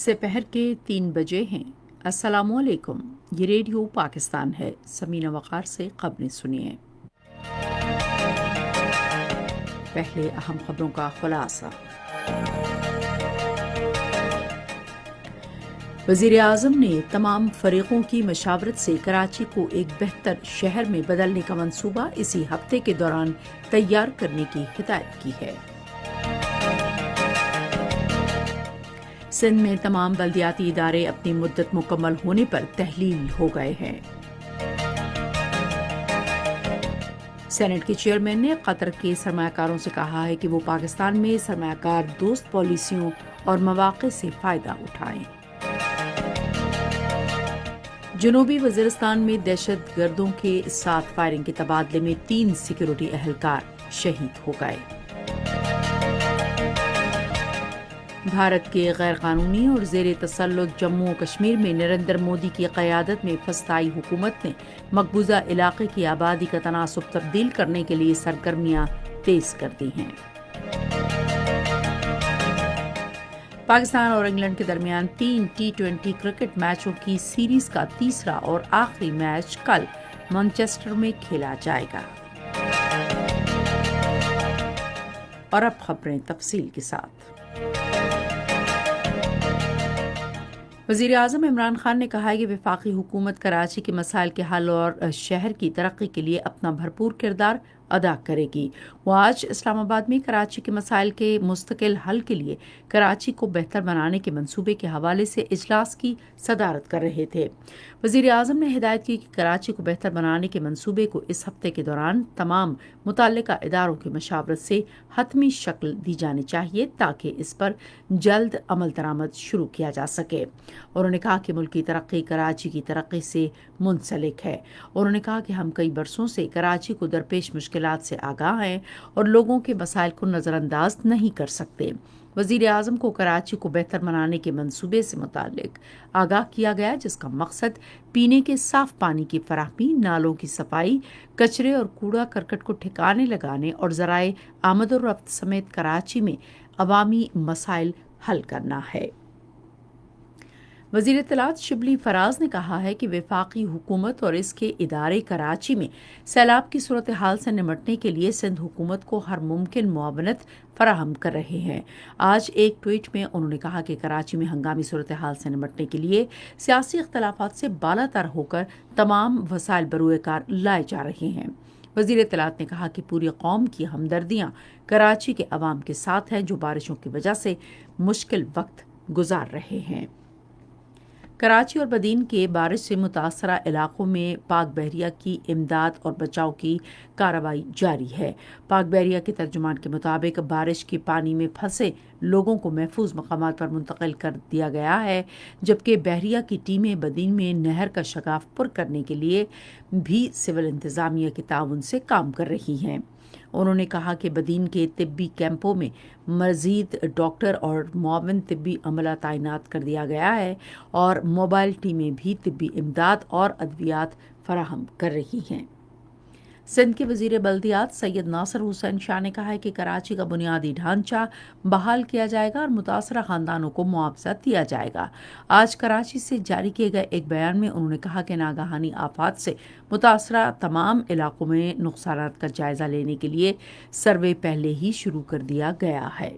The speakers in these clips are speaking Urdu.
سپہر کے 3 بجے ہیں۔ السلام علیکم، یہ ریڈیو پاکستان ہے۔ سمینہ وقار سے خبریں سنیے۔ پہلے اہم خبروں کا خلاصہ۔ وزیر اعظم نے تمام فریقوں کی مشاورت سے کراچی کو ایک بہتر شہر میں بدلنے کا منصوبہ اسی ہفتے کے دوران تیار کرنے کی ہدایت کی ہے۔ سندھ میں تمام بلدیاتی ادارے اپنی مدت مکمل ہونے پر تحلیل ہو گئے ہیں۔ سینٹ کے چیئرمین نے قطر کے سرمایہ کاروں سے کہا ہے کہ وہ پاکستان میں سرمایہ کار دوست پالیسیوں اور مواقع سے فائدہ اٹھائیں۔ جنوبی وزیرستان میں دہشت گردوں کے ساتھ فائرنگ کے تبادلے میں 3 سیکورٹی اہلکار شہید ہو گئے۔ بھارت کے غیر قانونی اور زیر تسلط جموں و کشمیر میں نریندر مودی کی قیادت میں فسطائی حکومت نے مقبوضہ علاقے کی آبادی کا تناسب تبدیل کرنے کے لیے سرگرمیاں تیز کر دی ہیں۔ پاکستان اور انگلینڈ کے درمیان 3 T20 کرکٹ میچوں کی سیریز کا تیسرا اور آخری میچ کل مانچسٹر میں کھیلا جائے گا۔ اور اب خبریں تفصیل کے ساتھ۔ وزیر اعظم عمران خان نے کہا ہے کہ وفاقی حکومت کراچی کے مسائل کے حل اور شہر کی ترقی کے لیے اپنا بھرپور کردار ادا کرے گی۔ وہ آج اسلام آباد میں کراچی کے مسائل کے مستقل حل کے لیے کراچی کو بہتر بنانے کے منصوبے کے حوالے سے اجلاس کی صدارت کر رہے تھے۔ وزیر اعظم نے ہدایت کی کہ کراچی کو بہتر بنانے کے منصوبے کو اس ہفتے کے دوران تمام متعلقہ اداروں کی مشاورت سے حتمی شکل دی جانی چاہیے تاکہ اس پر جلد عمل درآمد شروع کیا جا سکے۔ انہوں نے کہا کہ ملک کی ترقی کراچی کی ترقی سے منسلک ہے۔ انہوں نے کہا کہ ہم کئی برسوں سے کراچی کو درپیش مشکلات سے آگاہ ہیں اور لوگوں کے مسائل کو نظر انداز نہیں کر سکتے۔ وزیر اعظم کو کراچی کو بہتر بنانے کے منصوبے سے متعلق آگاہ کیا گیا، جس کا مقصد پینے کے صاف پانی کی فراہمی، نالوں کی صفائی، کچرے اور کوڑا کرکٹ کو ٹھکانے لگانے اور ذرائع آمد و رفت سمیت کراچی میں عوامی مسائل حل کرنا ہے۔ وزیر اطلاعات شبلی فراز نے کہا ہے کہ وفاقی حکومت اور اس کے ادارے کراچی میں سیلاب کی صورتحال سے نمٹنے کے لیے سندھ حکومت کو ہر ممکن معاونت فراہم کر رہے ہیں۔ آج ایک ٹویٹ میں انہوں نے کہا کہ کراچی میں ہنگامی صورتحال سے نمٹنے کے لیے سیاسی اختلافات سے بالا تر ہو کر تمام وسائل بروئے کار لائے جا رہے ہیں۔ وزیر اطلاعات نے کہا کہ پوری قوم کی ہمدردیاں کراچی کے عوام کے ساتھ ہیں جو بارشوں کی وجہ سے مشکل وقت گزار رہے ہیں۔ کراچی اور بدین کے بارش سے متاثرہ علاقوں میں پاک بحریہ کی امداد اور بچاؤ کی کارروائی جاری ہے۔ پاک بحریہ کے ترجمان کے مطابق بارش کے پانی میں پھنسے لوگوں کو محفوظ مقامات پر منتقل کر دیا گیا ہے، جبکہ بحریہ کی ٹیمیں بدین میں نہر کا شگاف پر کرنے کے لیے بھی سول انتظامیہ کے تعاون سے کام کر رہی ہیں۔ انہوں نے کہا کہ بدین کے طبی کیمپوں میں مزید ڈاکٹر اور معاون طبی عملہ تعینات کر دیا گیا ہے اور موبائل ٹیمیں بھی طبی امداد اور ادویات فراہم کر رہی ہیں۔ سندھ کے وزیر بلدیات سید ناصر حسین شاہ نے کہا ہے کہ کراچی کا بنیادی ڈھانچہ بحال کیا جائے گا اور متاثرہ خاندانوں کو معاوضہ دیا جائے گا۔ آج کراچی سے جاری کیے گئے ایک بیان میں انہوں نے کہا کہ ناگہانی آفات سے متاثرہ تمام علاقوں میں نقصانات کا جائزہ لینے کے لیے سروے پہلے ہی شروع کر دیا گیا ہے۔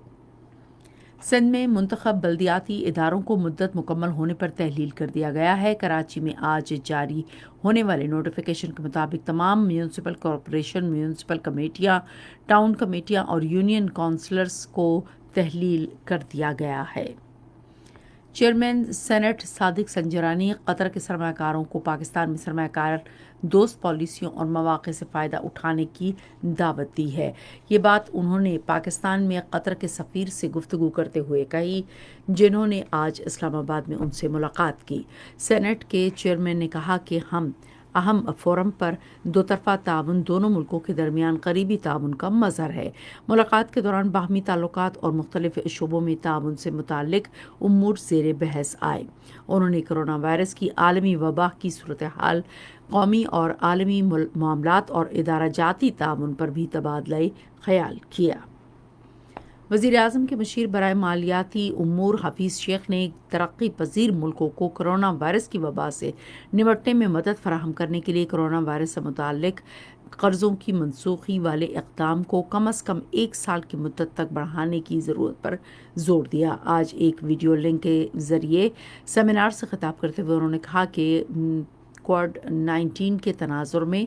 سندھ میں منتخب بلدیاتی اداروں کو مدت مکمل ہونے پر تحلیل کر دیا گیا ہے۔ کراچی میں آج جاری ہونے والے نوٹیفیکیشن کے مطابق تمام میونسپل کارپوریشن، میونسپل کمیٹیاں، ٹاؤن کمیٹیاں اور یونین کونسلرز کو تحلیل کر دیا گیا ہے۔ چیئرمین سینٹ صادق سنجرانی قطر کے سرمایہ کاروں کو پاکستان میں سرمایہ کار دوست پالیسیوں اور مواقع سے فائدہ اٹھانے کی دعوت دی ہے۔ یہ بات انہوں نے پاکستان میں قطر کے سفیر سے گفتگو کرتے ہوئے کہی، جنہوں نے آج اسلام آباد میں ان سے ملاقات کی۔ سینٹ کے چیئرمین نے کہا کہ ہم اہم فورم پر دو طرفہ تعاون دونوں ملکوں کے درمیان قریبی تعاون کا مظہر ہے۔ ملاقات کے دوران باہمی تعلقات اور مختلف شعبوں میں تعاون سے متعلق امور زیر بحث آئے۔ انہوں نے کرونا وائرس کی عالمی وبا کی صورتحال، قومی اور عالمی معاملات اور ادارہ جاتی تعاون پر بھی تبادلہ خیال کیا۔ وزیر اعظم کے مشیر برائے مالیاتی امور حفیظ شیخ نے ترقی پذیر ملکوں کو کرونا وائرس کی وبا سے نمٹنے میں مدد فراہم کرنے کے لیے کرونا وائرس سے متعلق قرضوں کی منسوخی والے اقدام کو کم از کم 1 سال کی مدت تک بڑھانے کی ضرورت پر زور دیا۔ آج ایک ویڈیو لنک کے ذریعے سیمینار سے خطاب کرتے ہوئے انہوں نے کہا کہ کووڈ-19 کے تناظر میں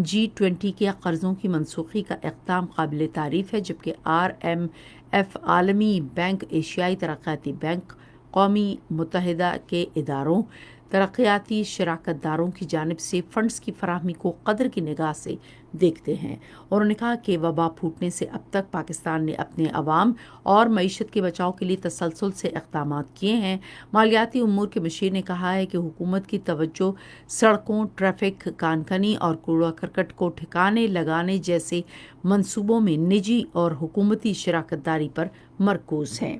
G20 کے قرضوں کی منسوخی کا اقدام قابل تعریف ہے، جبکہ IMF عالمی بینک، ایشیائی ترقیاتی بینک، قومی متحدہ کے اداروں، ترقیاتی شراکت داروں کی جانب سے فنڈز کی فراہمی کو قدر کی نگاہ سے دیکھتے ہیں۔ انہوں نے کہا کہ وبا پھوٹنے سے اب تک پاکستان نے اپنے عوام اور معیشت کے بچاؤ کے لیے تسلسل سے اقدامات کیے ہیں۔ مالیاتی امور کے مشیر نے کہا ہے کہ حکومت کی توجہ سڑکوں، ٹریفک، کان کنی اور کوڑا کرکٹ کو ٹھکانے لگانے جیسے منصوبوں میں نجی اور حکومتی شراکت داری پر مرکوز ہے۔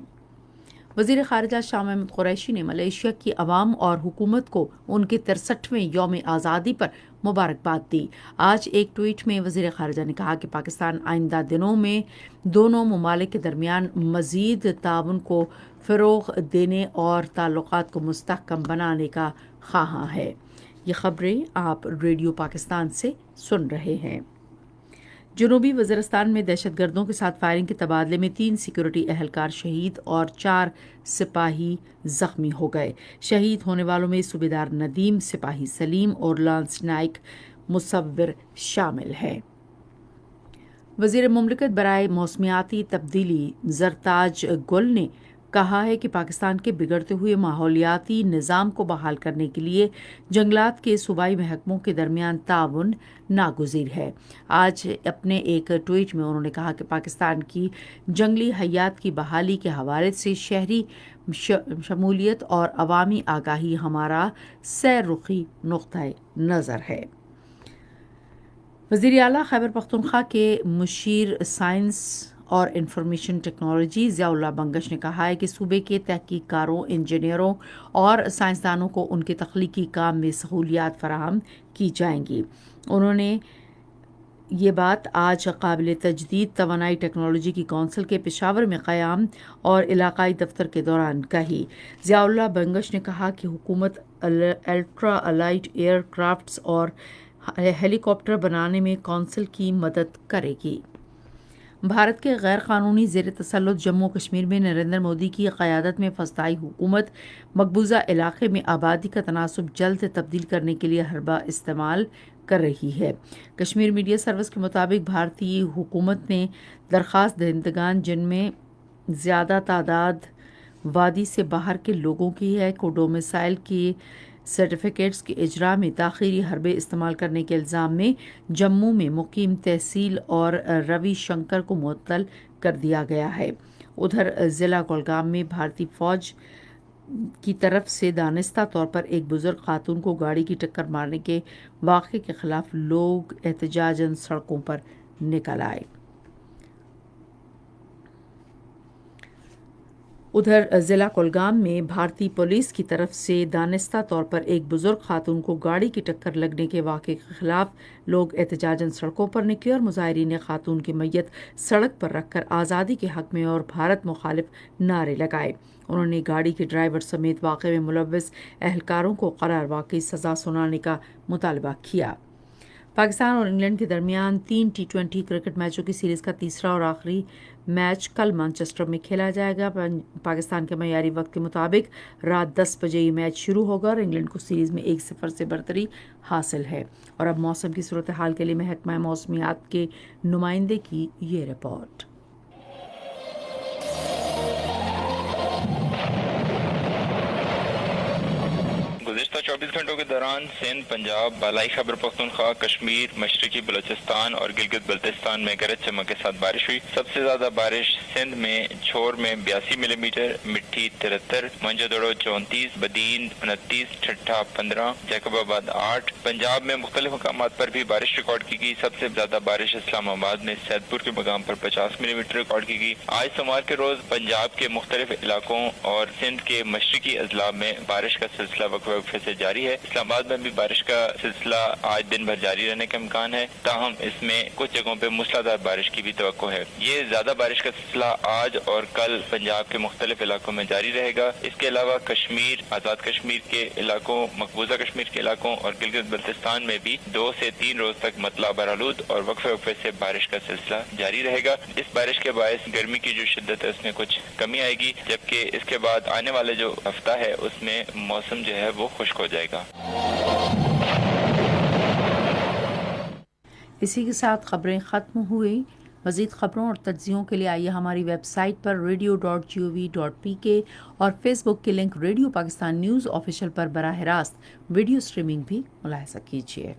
وزیر خارجہ شاہ محمود قریشی نے ملائیشیا کی عوام اور حکومت کو ان کے 63ویں یوم آزادی پر مبارکباد دی۔ آج ایک ٹویٹ میں وزیر خارجہ نے کہا کہ پاکستان آئندہ دنوں میں دونوں ممالک کے درمیان مزید تعاون کو فروغ دینے اور تعلقات کو مستحکم بنانے کا خواہاں ہے۔ یہ خبریں آپ ریڈیو پاکستان سے سن رہے ہیں۔ جنوبی وزیرستان میں دہشت گردوں کے ساتھ فائرنگ کے تبادلے میں 3 سیکورٹی اہلکار شہید اور 4 سپاہی زخمی ہو گئے۔ شہید ہونے والوں میں صوبیدار ندیم، سپاہی سلیم اور لانس نائک مصور شامل ہیں۔ وزیر مملکت برائے موسمیاتی تبدیلی زرتاج گل نے کہا ہے کہ پاکستان کے بگڑتے ہوئے ماحولیاتی نظام کو بحال کرنے کے لیے جنگلات کے صوبائی محکموں کے درمیان تعاون ناگزیر ہے۔ آج اپنے ایک ٹویٹ میں انہوں نے کہا کہ پاکستان کی جنگلی حیات کی بحالی کے حوالے سے شہری شمولیت اور عوامی آگاہی ہمارا سیر رخی نقطۂ نظر ہے۔ وزیر اعلیٰ خیبر پختونخوا کے مشیر سائنس اور انفارمیشن ٹیکنالوجی ضیاء اللہ بنگش نے کہا ہے کہ صوبے کے تحقیق کاروں، انجینئروں اور سائنسدانوں کو ان کے تخلیقی کام میں سہولیات فراہم کی جائیں گی۔ انہوں نے یہ بات آج قابل تجدید توانائی ٹیکنالوجی کی کونسل کے پشاور میں قیام اور علاقائی دفتر کے دوران کہی۔ ضیاء اللہ بنگش نے کہا کہ حکومت الٹرا لائٹ ایئر کرافٹس اور ہیلی کاپٹر بنانے میں کونسل کی مدد کرے گی۔ بھارت کے غیر قانونی زیر تسلط جموں کشمیر میں نریندر مودی کی قیادت میں فسطائی حکومت مقبوضہ علاقے میں آبادی کا تناسب جلد تبدیل کرنے کے لیے حربہ استعمال کر رہی ہے۔ کشمیر میڈیا سروس کے مطابق بھارتی حکومت نے درخواست دہندگان، جن میں زیادہ تعداد وادی سے باہر کے لوگوں کی ہے، کو ڈومیسائل کی سرٹیفکیٹس کے اجرا میں تاخیری حربے استعمال کرنے کے الزام میں جموں میں مقیم تحصیل اور روی شنکر کو معطل کر دیا گیا ہے۔ ادھر ضلع کولگام میں بھارتی فوج کی طرف سے دانستہ طور پر ایک بزرگ خاتون کو گاڑی کی ٹکر مارنے کے واقعے کے خلاف لوگ احتجاجاً سڑکوں پر نکل آئے۔ ادھر ضلع کولگام میں بھارتی پولیس کی طرف سے دانستہ طور پر ایک بزرگ خاتون کو گاڑی کی ٹکر لگنے کے واقعے کے خلاف لوگ احتجاجاً سڑکوں پر نکلے اور مظاہرین نے خاتون کی میت سڑک پر رکھ کر آزادی کے حق میں اور بھارت مخالف نعرے لگائے۔ انہوں نے گاڑی کے ڈرائیور سمیت واقعے میں ملوث اہلکاروں کو قرار واقعی سزا سنانے کا مطالبہ کیا۔ پاکستان اور انگلینڈ کے درمیان 3 T20 کرکٹ میچوں کی سیریز کا تیسرا اور آخری میچ کل مانچسٹر میں کھیلا جائے گا۔ پاکستان کے معیاری وقت کے مطابق رات 10 بجے یہ میچ شروع ہوگا اور انگلینڈ کو سیریز میں 1-0 سے برتری حاصل ہے۔ اور اب موسم کی صورتحال کے لیے محکمہ موسمیات کے نمائندے کی یہ رپورٹ۔ گزشتہ 24 گھنٹوں کے دوران سندھ، پنجاب، بالائی خیبر پختونخوا، کشمیر، مشرقی بلوچستان اور گلگت بلتستان میں گرج چمک کے ساتھ بارش ہوئی۔ سب سے زیادہ بارش سندھ میں چھور میں 82 ملی میٹر، مٹھی 73، منجدڑو 34، بدین 29، ٹھٹھا 15، جیکب آباد 8۔ پنجاب میں مختلف مقامات پر بھی بارش ریکارڈ کی گئی۔ سب سے زیادہ بارش اسلام آباد میں سید پور کے مقام پر 50 ملی میٹر ریکارڈ کی گئی۔ آج سوموار کے روز پنجاب کے مختلف علاقوں اور سندھ کے مشرقی اضلاع میں بارش کا سلسلہ وقفے سے جاری جاری ہے۔ اسلام آباد میں بھی بارش کا سلسلہ آج دن بھر جاری رہنے کا امکان ہے، تاہم اس میں کچھ جگہوں پہ موسلادھار بارش کی بھی توقع ہے۔ یہ زیادہ بارش کا سلسلہ آج اور کل پنجاب کے مختلف علاقوں میں جاری رہے گا۔ اس کے علاوہ کشمیر، آزاد کشمیر کے علاقوں، مقبوضہ کشمیر کے علاقوں اور گلگت بلتستان میں بھی 2 سے 3 روز تک مطلع برآلود اور وقفے وقفے سے بارش کا سلسلہ جاری رہے گا۔ اس بارش کے باعث گرمی کی جو شدت ہے اس میں کچھ کمی آئے گی، جبکہ اس کے بعد آنے والے جو ہفتہ ہے اس میں موسم جو ہے وہ خشک ہو جائے گا۔ اسی کے ساتھ خبریں ختم ہوئی۔ مزید خبروں اور تجزیوں کے لیے آئیے ہماری ویب سائٹ پر radio.gov.pk اور فیس بک کے link radio Pakistan news official پر براہ راست ویڈیو سٹریمنگ بھی ملاحظہ کیجیے۔